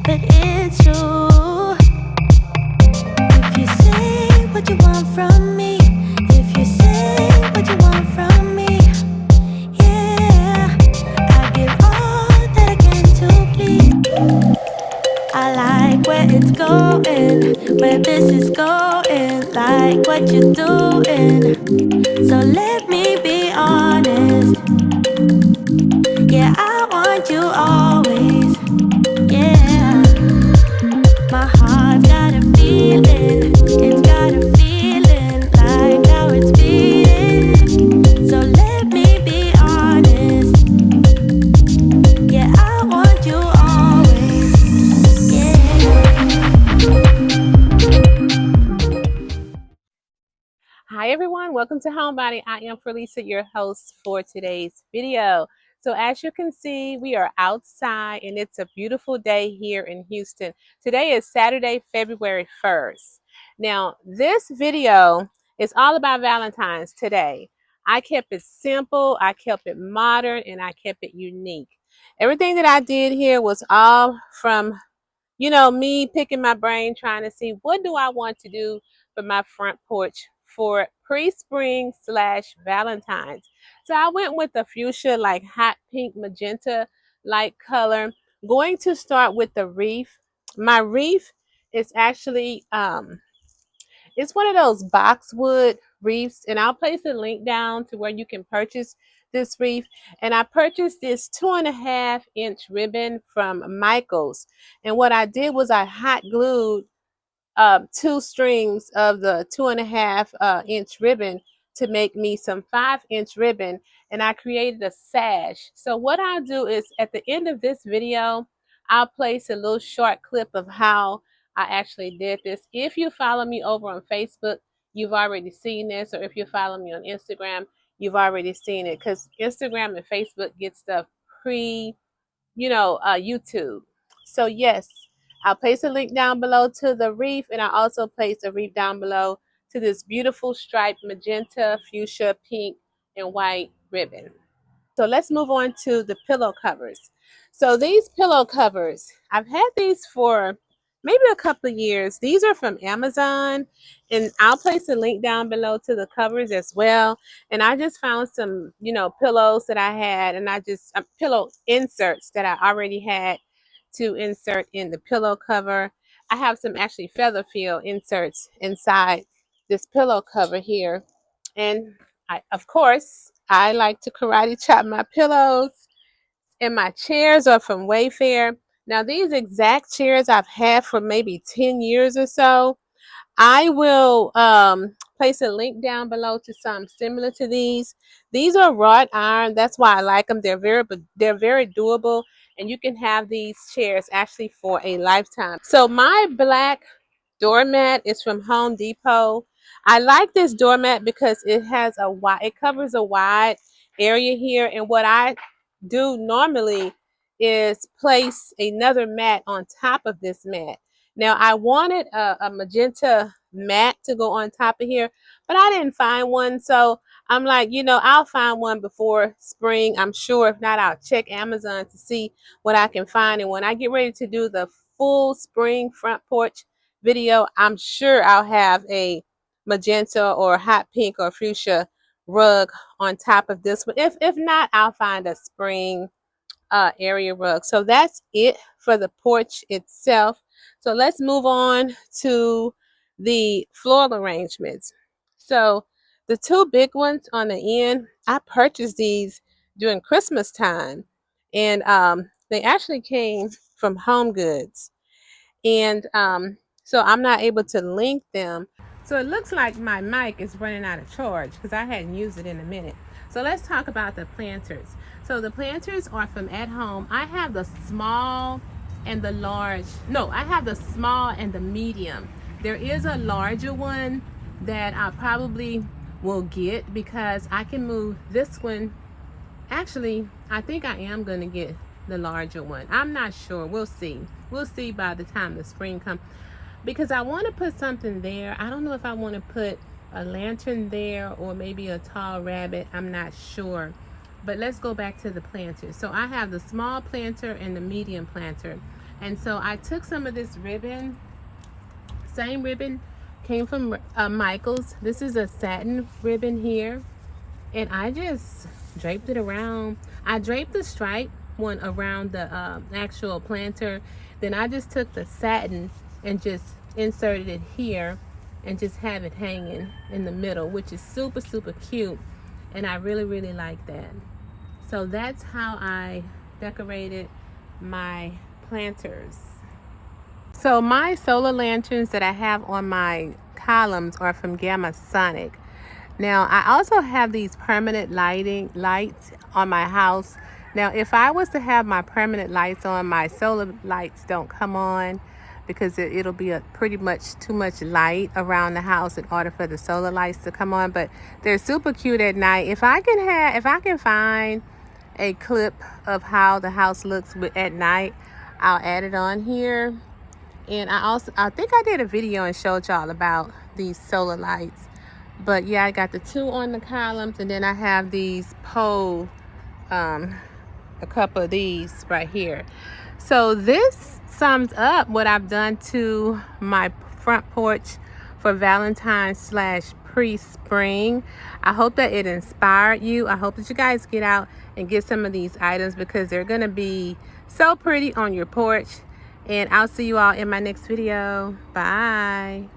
but it's true. If you say what you want from me, if you say what you want from me, yeah, I give all that I can to please. I like where it's going, where this is going, like what you're doing. So let me be honest. Yeah, I want you always. Yeah, my heart's got a feeling. It's got a feeling like how it's beating. So let me be honest. Yeah, I want you always. Hi everyone, welcome to Homebody. I am Felisa, your host for today's video. So as you can see, we are outside and it's a beautiful day here in Houston. Today is Saturday, February 1st. Now, this video is all about Valentine's today. I kept it simple, I kept it modern, and I kept it unique. Everything that I did here was all from me picking my brain, trying to see what do I want to do for my front porch for pre-spring slash Valentine's. So I went with the fuchsia, like hot pink magenta light color. Going to start with the wreath. My wreath is actually it's one of those boxwood wreaths, and I'll place a link down to where you can purchase this wreath. And I purchased this 2.5-inch ribbon from Michaels. And what I did was I hot glued 2 strings of the 2.5 inch ribbon to make me some 5-inch ribbon, and I created a sash. So what I'll do is at the end of this video, I'll place a little short clip of how I actually did this. If you follow me over on Facebook, you've already seen this, or if you follow me on Instagram, you've already seen it, because Instagram and Facebook get stuff pre YouTube. So yes, I'll place a link down below to the wreath, and I also place a wreath down below to this beautiful striped magenta, fuchsia, pink, and white ribbon. So let's move on to the pillow covers. So these pillow covers, I've had these for maybe a couple of years. These are from Amazon, and I'll place a link down below to the covers as well. And I just found some, pillows that I had, and pillow inserts that I already had to insert in the pillow cover. I have some actually feather fill inserts inside this pillow cover here. And of course, I like to karate chop my pillows, and my chairs are from Wayfair. Now, these exact chairs I've had for maybe 10 years or so. I will place a link down below to some similar to these. These are wrought iron. That's why I like them. They're very durable, and you can have these chairs actually for a lifetime. So my black doormat is from Home Depot. I like this doormat because it covers a wide area here, and what I do normally is place another mat on top of this mat. Now I wanted a magenta mat to go on top of here, but I didn't find one, so I'm like, I'll find one before spring, I'm sure. If not, I'll check Amazon to see what I can find, and when I get ready to do the full spring front porch video, I'm sure I'll have a magenta or hot pink or fuchsia rug on top of this one. If not, I'll find a spring area rug. So that's it for the porch itself. So let's move on to the floral arrangements. So the 2 big ones on the end, I purchased these during Christmas time, and they actually came from Home Goods. And so I'm not able to link them. So it looks like my mic is running out of charge because I hadn't used it in a minute. So let's talk about the planters. So the planters are from At Home. I have the small and the large. No, I have the small and the medium. There is a larger one that I probably will get because I can move this one. Actually, I think I am going to get the larger one. I'm not sure. We'll see. We'll see by the time the spring comes, because I want to put something there. I don't know if I want to put a lantern there or maybe a tall rabbit. I'm not sure. But let's go back to the planters. So I have the small planter and the medium planter. And so I took some of this ribbon, same ribbon came from Michael's. This is a satin ribbon here, and I just draped it around. I draped the stripe one around the actual planter. Then I just took the satin and just inserted it here and just have it hanging in the middle, which is super, super cute. And I really, really like that. So that's how I decorated my planters. So my solar lanterns that I have on my columns are from Gamma Sonic. Now I also have these permanent lights on my house. Now if I was to have my permanent lights on, my solar lights don't come on because it'll be pretty much too much light around the house in order for the solar lights to come on. But they're super cute at night. If I can find a clip of how the house looks at night, I'll add it on here. And I think I did a video and showed y'all about these solar lights. But yeah, I got the 2 on the columns, and then I have these pole, a couple of these right here. So this sums up what I've done to my front porch for Valentine's / pre-spring. I hope that it inspired you. I hope that you guys get out and get some of these items because they're gonna be so pretty on your porch. And I'll see you all in my next video. Bye.